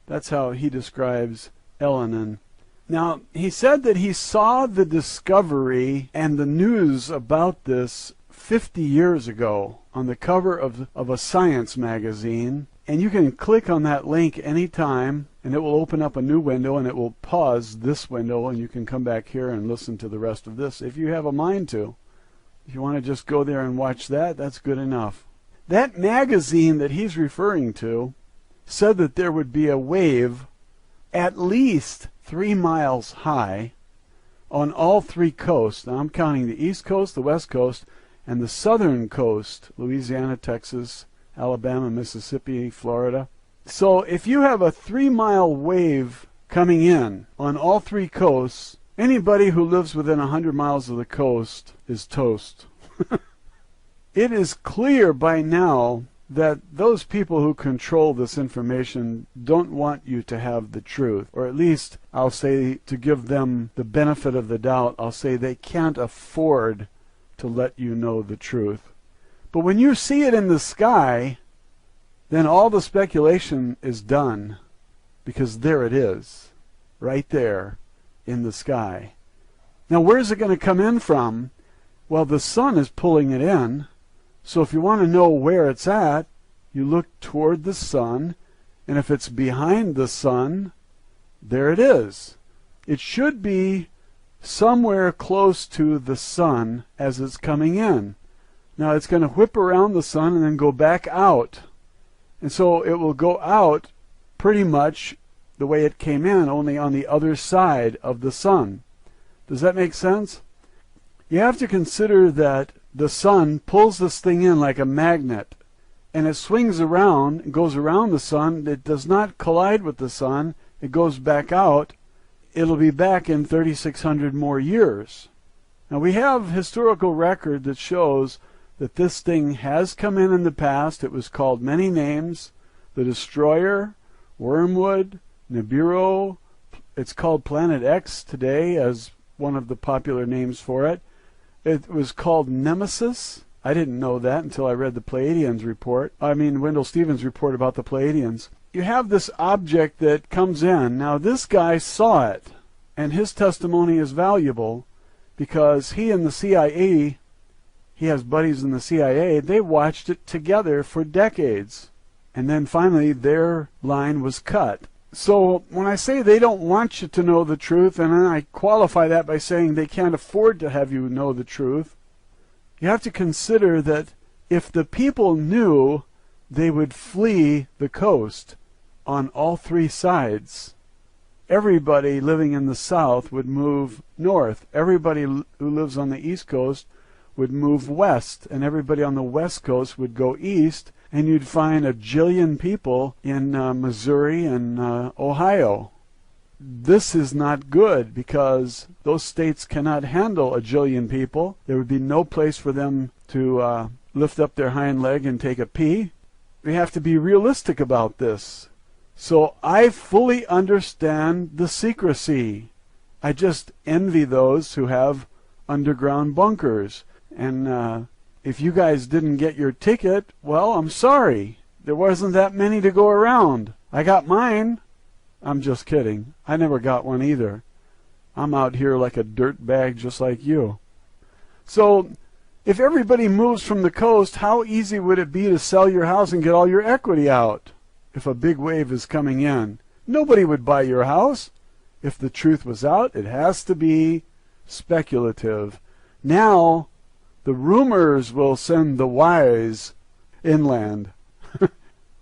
That's how he describes Elenin. Now, he said that he saw the discovery and the news about this 50 years ago on the cover of a science magazine, and you can click on that link anytime and it will open up a new window, and it will pause this window, and you can come back here and listen to the rest of this if you have a mind to. If you want to just go there and watch that, that's good enough. That magazine that he's referring to said that there would be a wave at least 3 miles high on all 3 coasts. Now I'm counting the East Coast, the West Coast, and the southern coast, Louisiana, Texas, Alabama, Mississippi, Florida. So if you have a 3-mile wave coming in on all 3 coasts, anybody who lives within 100 miles of the coast is toast. It is clear by now that those people who control this information don't want you to have the truth, or at least I'll say, to give them the benefit of the doubt, I'll say they can't afford to let you know the truth. But when you see it in the sky, then all the speculation is done, because there it is, right there in the sky. Now where's it going to come in from? Well, the sun is pulling it in. So if you want to know where it's at, you look toward the sun, and if it's behind the sun, there it is. It should be somewhere close to the sun as it's coming in. Now it's going to whip around the sun and then go back out. And so it will go out pretty much the way it came in, only on the other side of the sun. Does that make sense? You have to consider that the sun pulls this thing in like a magnet, and it swings around and goes around the sun. It does not collide with the sun. It goes back out. It'll be back in 3,600 more years. Now we have historical record that shows that this thing has come in the past. It was called many names: the Destroyer, Wormwood, Nibiru. It's called Planet X today as one of the popular names for it. It was called Nemesis. I didn't know that until I read the Pleiadians report. Wendell Stevens' report about the Pleiadians. You have this object that comes in. Now this guy saw it, and his testimony is valuable because he and the CIA, he has buddies in the CIA, they watched it together for decades. And then finally their line was cut. So when I say they don't want you to know the truth, and then I qualify that by saying they can't afford to have you know the truth, you have to consider that if the people knew, they would flee the coast on all 3 sides. Everybody living in the south would move north. Everybody who lives on the east coast would move west, and everybody on the west coast would go east, and you'd find a jillion people in Missouri and Ohio. This is not good because those states cannot handle a jillion people. There would be no place for them to lift up their hind leg and take a pee. We have to be realistic about this. So I fully understand the secrecy. I just envy those who have underground bunkers. And if you guys didn't get your ticket, well, I'm sorry. There wasn't that many to go around. I got mine. I'm just kidding. I never got one either. I'm out here like a dirt bag just like you. So if everybody moves from the coast, how easy would it be to sell your house and get all your equity out if a big wave is coming in? Nobody would buy your house. If the truth was out, it has to be speculative. Now the rumors will send the wise inland,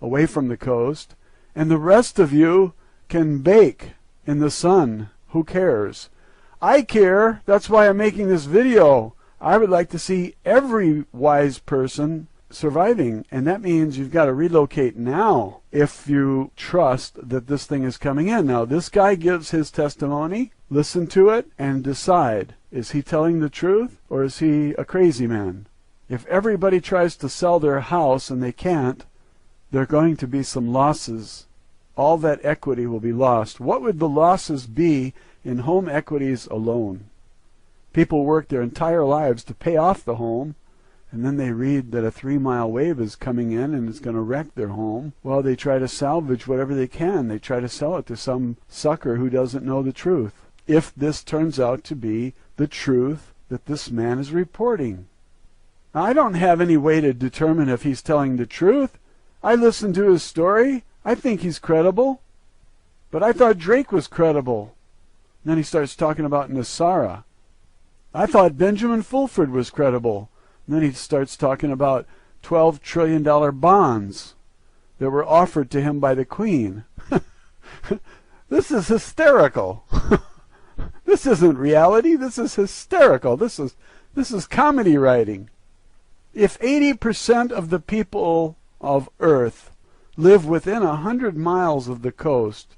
away from the coast, and the rest of you can bake in the sun. Who cares? I care. That's why I'm making this video. I would like to see every wise person surviving, and that means you've got to relocate now if you trust that this thing is coming in. Now this guy gives his testimony. Listen to it and decide. Is he telling the truth, or is he a crazy man? If everybody tries to sell their house and they can't, there are going to be some losses. All that equity will be lost. What would the losses be in home equities alone? People work their entire lives to pay off the home, and then they read that a 3-mile wave is coming in and it's going to wreck their home. Well, they try to salvage whatever they can. They try to sell it to some sucker who doesn't know the truth. If this turns out to be the truth that this man is reporting. Now, I don't have any way to determine if he's telling the truth. I listened to his story. I think he's credible. But I thought Drake was credible. And then he starts talking about Nasara. I thought Benjamin Fulford was credible. And then he starts talking about $12 trillion bonds that were offered to him by the Queen. This is hysterical. This isn't reality. This is hysterical. This is comedy writing. If 80% of the people of Earth live within 100 miles of the coast,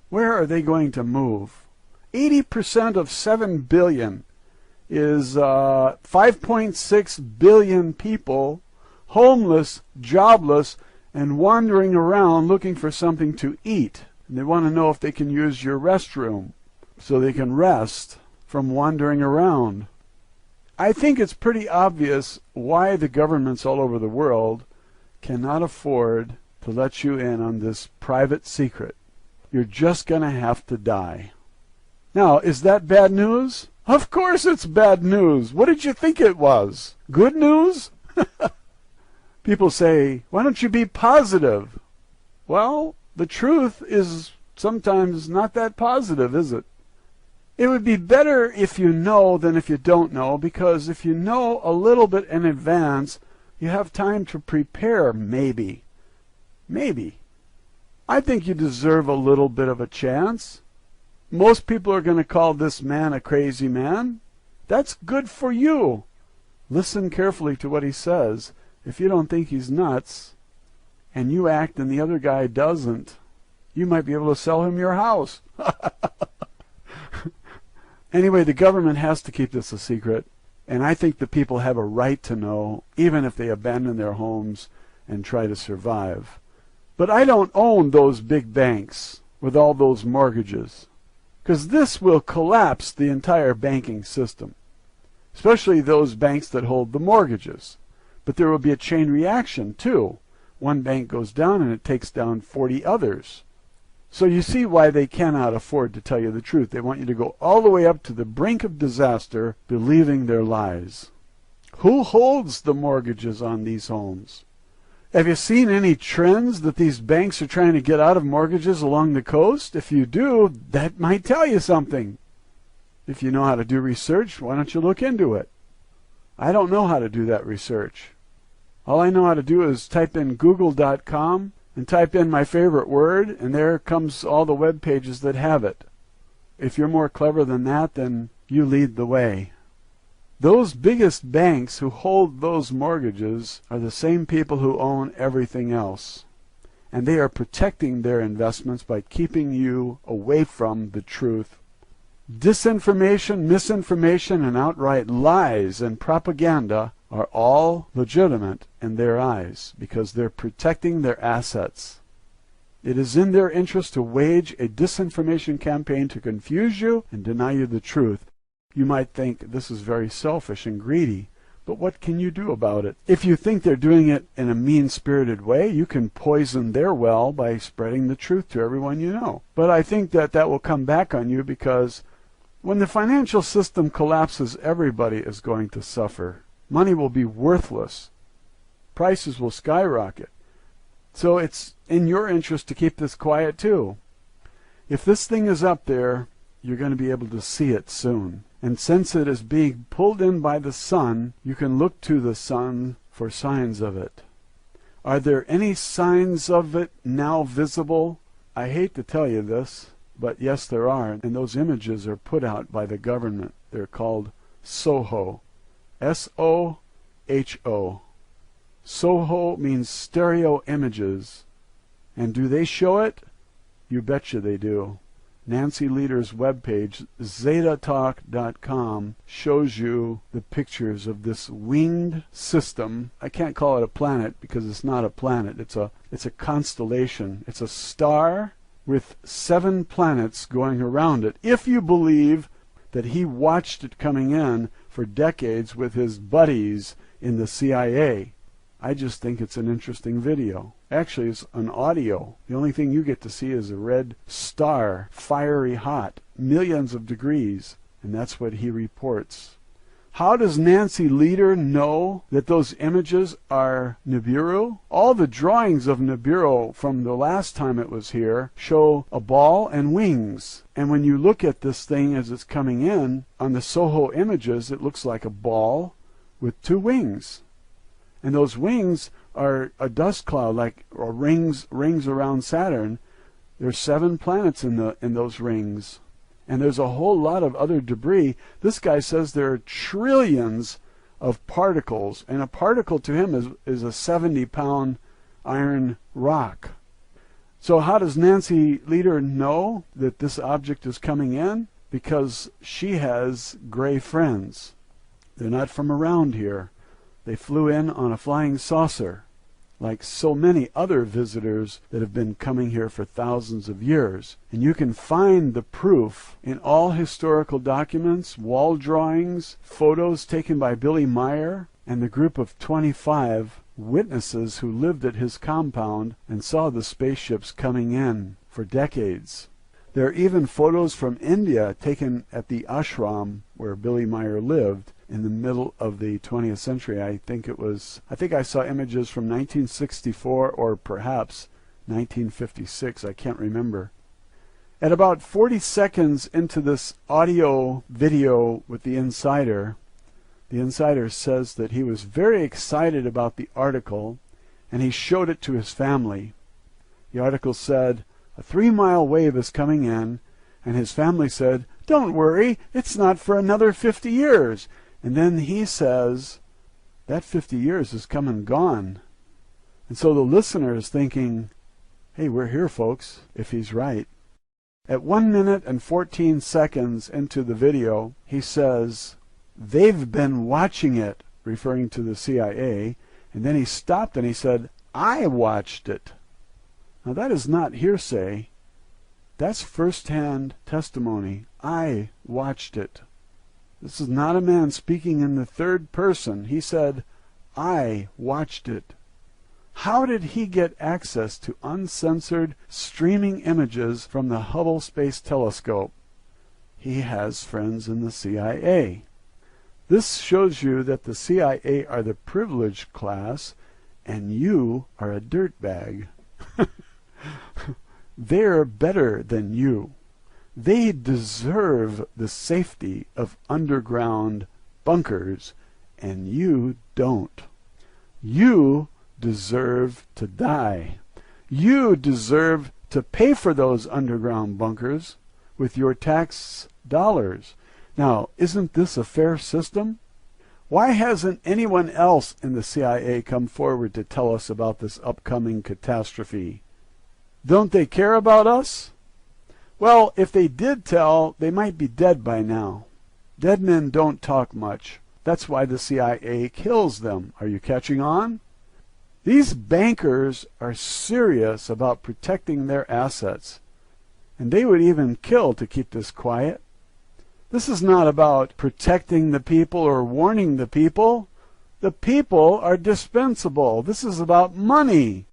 where are they going to move? 80% of 7 billion is 5.6 billion people, homeless, jobless, and wandering around looking for something to eat. And they want to know if they can use your restroom so they can rest from wandering around. I think it's pretty obvious why the governments all over the world cannot afford to let you in on this private secret. You're just going to have to die. Now, is that bad news? Of course it's bad news. What did you think it was? Good news? People say, why don't you be positive? Well, the truth is sometimes not that positive, is it? It would be better if you know than if you don't know, because if you know a little bit in advance, you have time to prepare, maybe. Maybe. I think you deserve a little bit of a chance. Most people are going to call this man a crazy man. That's good for you. Listen carefully to what he says. If you don't think he's nuts, and you act and the other guy doesn't, you might be able to sell him your house. Anyway, the government has to keep this a secret, and I think the people have a right to know, even if they abandon their homes and try to survive. But I don't own those big banks with all those mortgages, because this will collapse the entire banking system, especially those banks that hold the mortgages. But there will be a chain reaction, too. One bank goes down and it takes down 40 others. So you see why they cannot afford to tell you the truth. They want you to go all the way up to the brink of disaster, believing their lies. Who holds the mortgages on these homes? Have you seen any trends that these banks are trying to get out of mortgages along the coast? If you do, that might tell you something. If you know how to do research, why don't you look into it? I don't know how to do that research. All I know how to do is type in google.com and type in my favorite word, and there comes all the web pages that have it. If you're more clever than that, then you lead the way. Those biggest banks who hold those mortgages are the same people who own everything else. And they are protecting their investments by keeping you away from the truth. Disinformation, misinformation, and outright lies and propaganda are all legitimate in their eyes because they're protecting their assets. It is in their interest to wage a disinformation campaign to confuse you and deny you the truth. You might think this is very selfish and greedy, but what can you do about it? If you think they're doing it in a mean-spirited way, you can poison their well by spreading the truth to everyone you know. But I think that will come back on you, because when the financial system collapses, everybody is going to suffer. Money will be worthless. Prices will skyrocket. So it's in your interest to keep this quiet too. If this thing is up there, you're going to be able to see it soon. And since it is being pulled in by the sun, you can look to the sun for signs of it. Are there any signs of it now visible? I hate to tell you this, but yes, there are. And those images are put out by the government. They're called SOHO. S-O-H-O. SOHO means stereo images. And do they show it? You betcha they do. Nancy Leader's webpage, zetatalk.com, shows you the pictures of this winged system. I can't call it a planet because it's not a planet. It's a constellation. It's a star with 7 planets going around it. If you believe that he watched it coming in for decades with his buddies in the CIA. I just think it's an interesting video. Actually, it's an audio. The only thing you get to see is a red star, fiery hot, millions of degrees, and that's what he reports. How does Nancy Lieder know that those images are Nibiru? All the drawings of Nibiru from the last time it was here show a ball and wings. And when you look at this thing as it's coming in, on the Soho images, it looks like a ball with two wings. And those wings are a dust cloud, like or rings around Saturn. There's 7 planets in those rings. And there's a whole lot of other debris. This guy says there are trillions of particles, and a particle to him is a 70-pound iron rock. So how does Nancy Lieder know that this object is coming in? Because she has gray friends. They're not from around here. They flew in on a flying saucer, like so many other visitors that have been coming here for thousands of years. And you can find the proof in all historical documents, wall drawings, photos taken by Billy Meyer and the group of 25 witnesses who lived at his compound and saw the spaceships coming in for decades. There are even photos from India taken at the ashram where Billy Meyer lived in the middle of the 20th century. I think I saw images from 1964 or perhaps 1956. I can't remember. At about 40 seconds into this audio video with the insider says that he was very excited about the article and he showed it to his family. The article said, "A 3-mile wave is coming in," and his family said, "Don't worry, it's not for another 50 years. And then he says, that 50 years is come and gone. And so the listener is thinking, hey, we're here, folks, if he's right. At 1 minute and 14 seconds into the video, he says, they've been watching it, referring to the CIA, and then he stopped and he said, I watched it. Now that is not hearsay. That's first-hand testimony. I watched it. This is not a man speaking in the third person. He said, I watched it. How did he get access to uncensored streaming images from the Hubble Space Telescope? He has friends in the CIA. This shows you that the CIA are the privileged class and you are a dirtbag. They're better than you. They deserve the safety of underground bunkers, and you don't. You deserve to die. You deserve to pay for those underground bunkers with your tax dollars. Now, isn't this a fair system? Why hasn't anyone else in the CIA come forward to tell us about this upcoming catastrophe? Don't they care about us? Well, if they did tell, they might be dead by now. Dead men don't talk much. That's why the CIA kills them. Are you catching on? These bankers are serious about protecting their assets, and they would even kill to keep this quiet. This is not about protecting the people or warning the people. The people are dispensable. This is about money.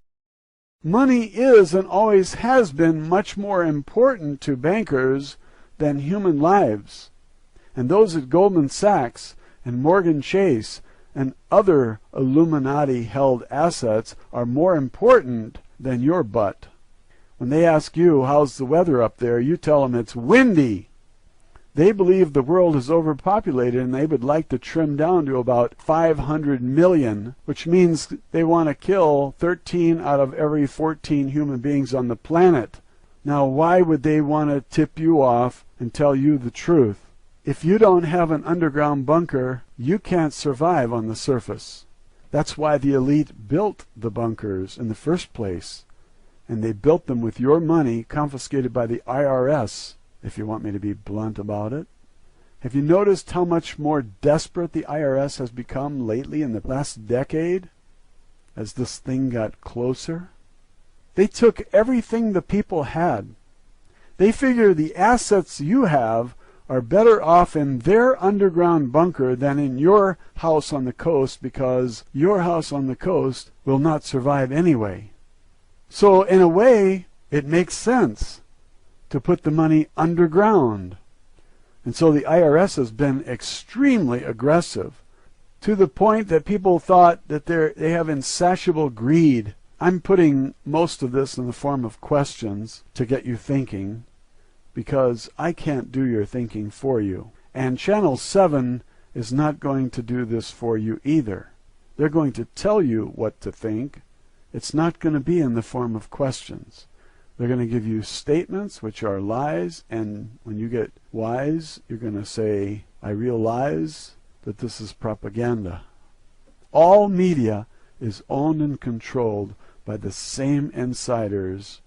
Money is and always has been much more important to bankers than human lives. And those at Goldman Sachs and Morgan Chase and other Illuminati-held assets are more important than your butt. When they ask you, how's the weather up there, you tell them it's windy. They believe the world is overpopulated and they would like to trim down to about 500 million, which means they want to kill 13 out of every 14 human beings on the planet. Now, why would they want to tip you off and tell you the truth? If you don't have an underground bunker, you can't survive on the surface. That's why the elite built the bunkers in the first place. And they built them with your money confiscated by the IRS. If you want me to be blunt about it. Have you noticed how much more desperate the IRS has become lately in the last decade as this thing got closer? They took everything the people had. They figure the assets you have are better off in their underground bunker than in your house on the coast, because your house on the coast will not survive anyway. So in a way, it makes sense to put the money underground. And so the IRS has been extremely aggressive, to the point that people thought that they have insatiable greed. I'm putting most of this in the form of questions to get you thinking, because I can't do your thinking for you. And Channel 7 is not going to do this for you either. They're going to tell you what to think. It's not going to be in the form of questions. They're going to give you statements which are lies, and when you get wise, you're going to say, I realize that this is propaganda. All media is owned and controlled by the same insiders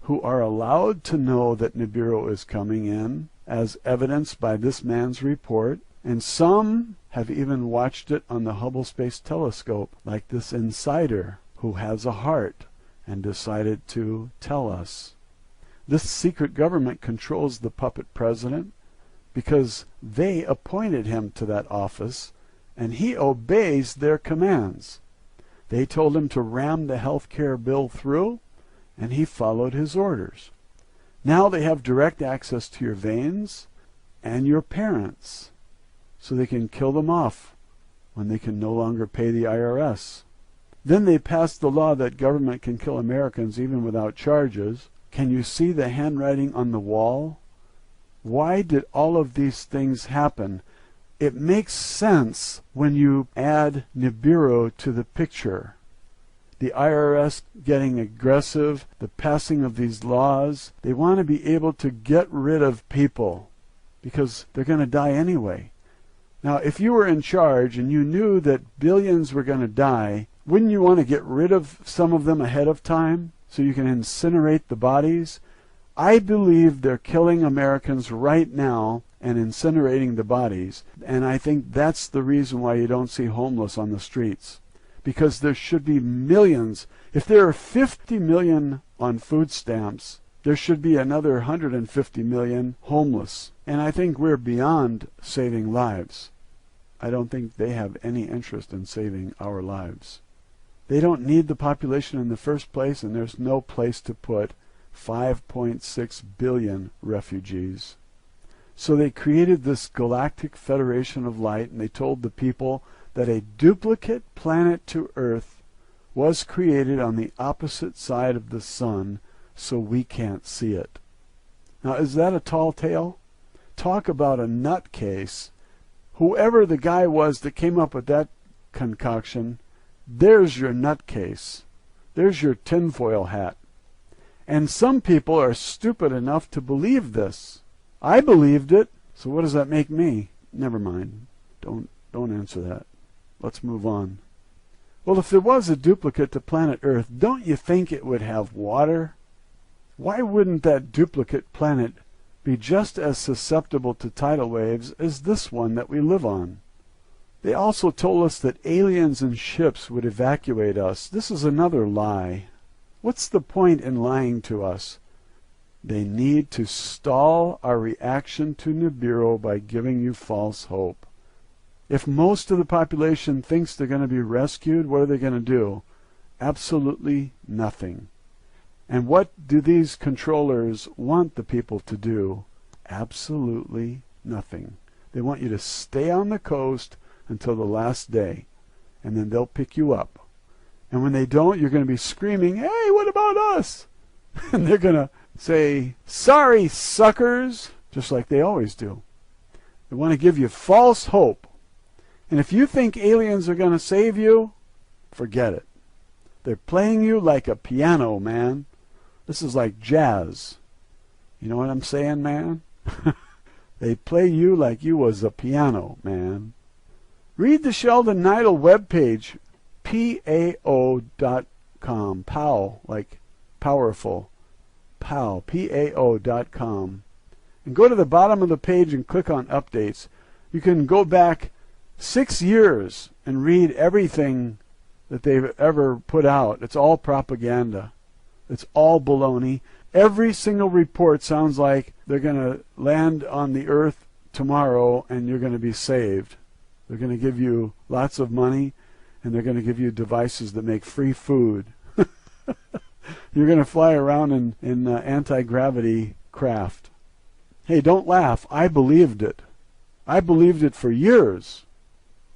who are allowed to know that Nibiru is coming in, as evidenced by this man's report, and some have even watched it on the Hubble Space Telescope, like this insider who has a heart and decided to tell us. This secret government controls the puppet president because they appointed him to that office, and he obeys their commands. They told him to ram the health care bill through, and he followed his orders. Now they have direct access to your veins and your parents, so they can kill them off when they can no longer pay the IRS. Then they passed the law that government can kill Americans even without charges. Can you see the handwriting on the wall? Why did all of these things happen? It makes sense when you add Nibiru to the picture. The IRS getting aggressive, the passing of these laws. They want to be able to get rid of people because they're going to die anyway. Now, if you were in charge and you knew that billions were going to die, wouldn't you want to get rid of some of them ahead of time so you can incinerate the bodies? I believe they're killing Americans right now and incinerating the bodies, and I think that's the reason why you don't see homeless on the streets. Because there should be millions. If there are 50 million on food stamps, there should be another 150 million homeless. And I think we're beyond saving lives. I don't think they have any interest in saving our lives. They don't need the population in the first place, and there's no place to put 5.6 billion refugees. So they created this galactic federation of light, and they told the people that a duplicate planet to Earth was created on the opposite side of the sun, so we can't see it. Now, is that a tall tale? Talk about a nutcase. Whoever the guy was that came up with that concoction, there's your nutcase. There's your tinfoil hat. And some people are stupid enough to believe this. I believed it, so what does that make me? Never mind. Don't answer that. Let's move on. Well, if there was a duplicate to planet Earth, don't you think it would have water? Why wouldn't that duplicate planet be just as susceptible to tidal waves as this one that we live on? They also told us that aliens and ships would evacuate us. This is another lie. What's the point in lying to us? They need to stall our reaction to Nibiru by giving you false hope. If most of the population thinks they're going to be rescued, what are they going to do? Absolutely nothing. And what do these controllers want the people to do? Absolutely nothing. They want you to stay on the coast until the last day, and then they'll pick you up. And when they don't, you're going to be screaming, "Hey, what about us?" And they're going to say, "Sorry, suckers," just like they always do. They want to give you false hope. And if you think aliens are going to save you, forget it. They're playing you like a piano, man. This is like jazz. You know what I'm saying, man? They play you like you was a piano, man. Read the Sheldon Neidl webpage, PAO.com. POW, like powerful. POW, PAO.com. And go to the bottom of the page and click on updates. You can go back 6 years and read everything that they've ever put out. It's all propaganda. It's all baloney. Every single report sounds like they're going to land on the Earth tomorrow and you're going to be saved. They're going to give you lots of money, and they're going to give you devices that make free food. You're going to fly around in anti-gravity craft. Hey, don't laugh. I believed it. I believed it for years.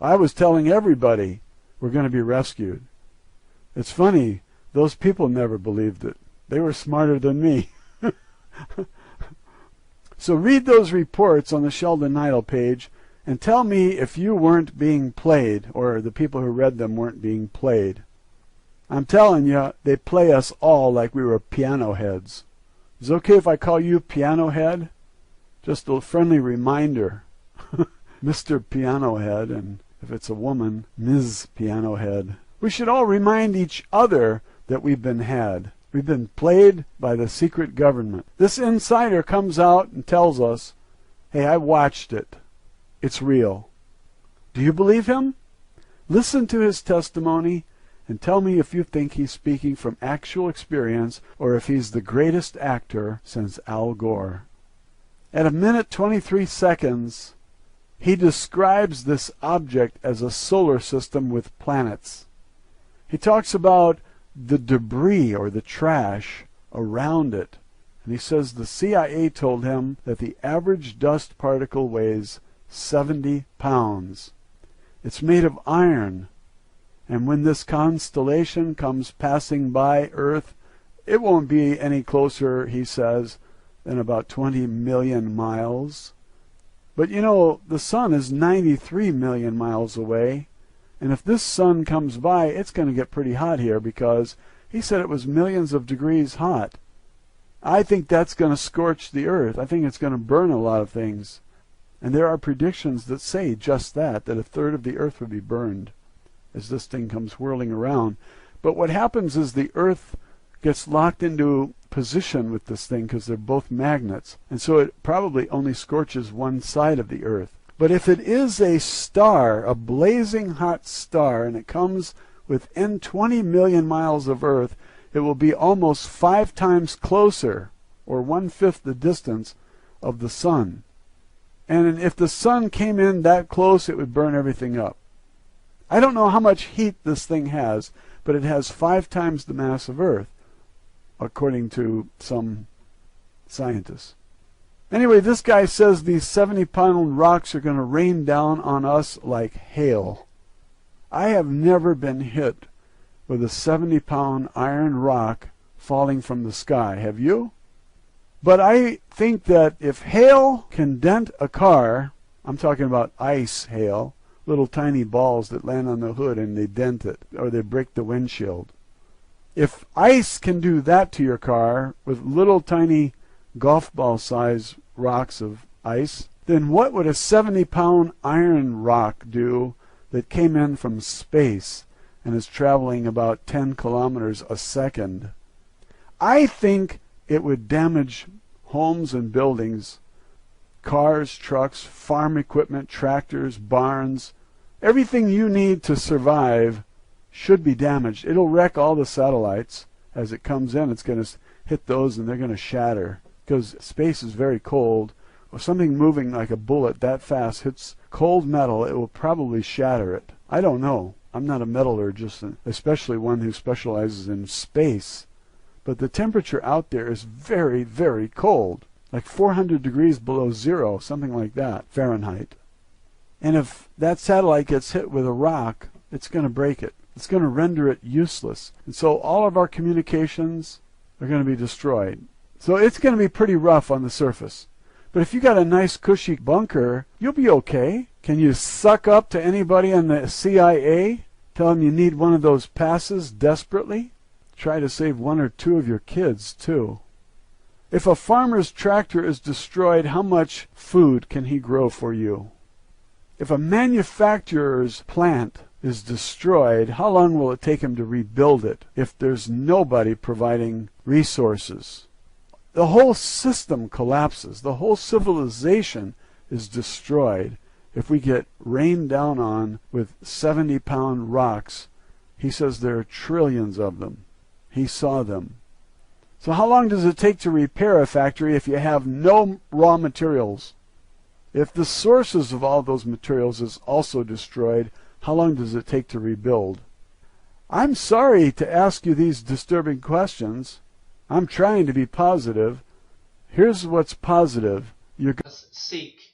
I was telling everybody we're going to be rescued. It's funny, those people never believed it. They were smarter than me. So read those reports on the Sheldon Neidl page and tell me if you weren't being played, or the people who read them weren't being played. I'm telling you, they play us all like we were piano heads. Is it okay if I call you Piano Head? Just a friendly reminder. Mr. Piano Head, and if it's a woman, Ms. Piano Head. We should all remind each other that we've been had. We've been played by the secret government. This insider comes out and tells us, hey, I watched it. It's real. Do you believe him? Listen to his testimony and tell me if you think he's speaking from actual experience or if he's the greatest actor since Al Gore. At 1:23, he describes this object as a solar system with planets. He talks about the debris or the trash around it. And he says the CIA told him that the average dust particle weighs 70 pounds. It's made of iron. And when this constellation comes passing by Earth, it won't be any closer, he says, than about 20 million miles. But you know, the sun is 93 million miles away. And if this sun comes by, it's going to get pretty hot here, because he said it was millions of degrees hot. I think that's going to scorch the earth. I think it's going to burn a lot of things. And there are predictions that say just that a third of the earth would be burned as this thing comes whirling around. But what happens is the earth gets locked into position with this thing because they're both magnets. And so it probably only scorches one side of the earth. But if it is a star, a blazing hot star, and it comes within 20 million miles of Earth, it will be almost 5 times closer, or 1/5 the distance of the sun. And if the sun came in that close, it would burn everything up. I don't know how much heat this thing has, but it has 5 times the mass of Earth, according to some scientists. Anyway, this guy says these 70-pound rocks are going to rain down on us like hail. I have never been hit with a 70-pound iron rock falling from the sky. Have you? But I think that if hail can dent a car, I'm talking about ice hail, little tiny balls that land on the hood and they dent it, or they break the windshield. If ice can do that to your car with little tiny golf ball size rocks of ice, then what would a 70-pound iron rock do that came in from space and is traveling about 10 kilometers a second? I think it would damage homes and buildings, cars, trucks, farm equipment, tractors, barns. Everything you need to survive should be damaged. It'll wreck all the satellites. As it comes in, it's going to hit those and they're going to shatter. Because space is very cold, or something moving like a bullet that fast hits cold metal, it will probably shatter it. I don't know. I'm not a metallurgist, especially one who specializes in space. But the temperature out there is very, very cold, like 400 degrees below zero, something like that, Fahrenheit. And if that satellite gets hit with a rock, it's going to break it. It's going to render it useless. And so all of our communications are going to be destroyed. So it's going to be pretty rough on the surface. But if you got a nice cushy bunker, you'll be okay. Can you suck up to anybody in the CIA? Tell them you need one of those passes desperately? Try to save 1 or 2 of your kids, too. If a farmer's tractor is destroyed, how much food can he grow for you? If a manufacturer's plant is destroyed, how long will it take him to rebuild it if there's nobody providing resources? The whole system collapses. The whole civilization is destroyed if we get rained down on with 70-pound rocks. He says there are trillions of them. He saw them. So how long does it take to repair a factory if you have no raw materials? If the sources of all those materials is also destroyed, how long does it take to rebuild? I'm sorry to ask you these disturbing questions. I'm trying to be positive. Here's what's positive. You're seek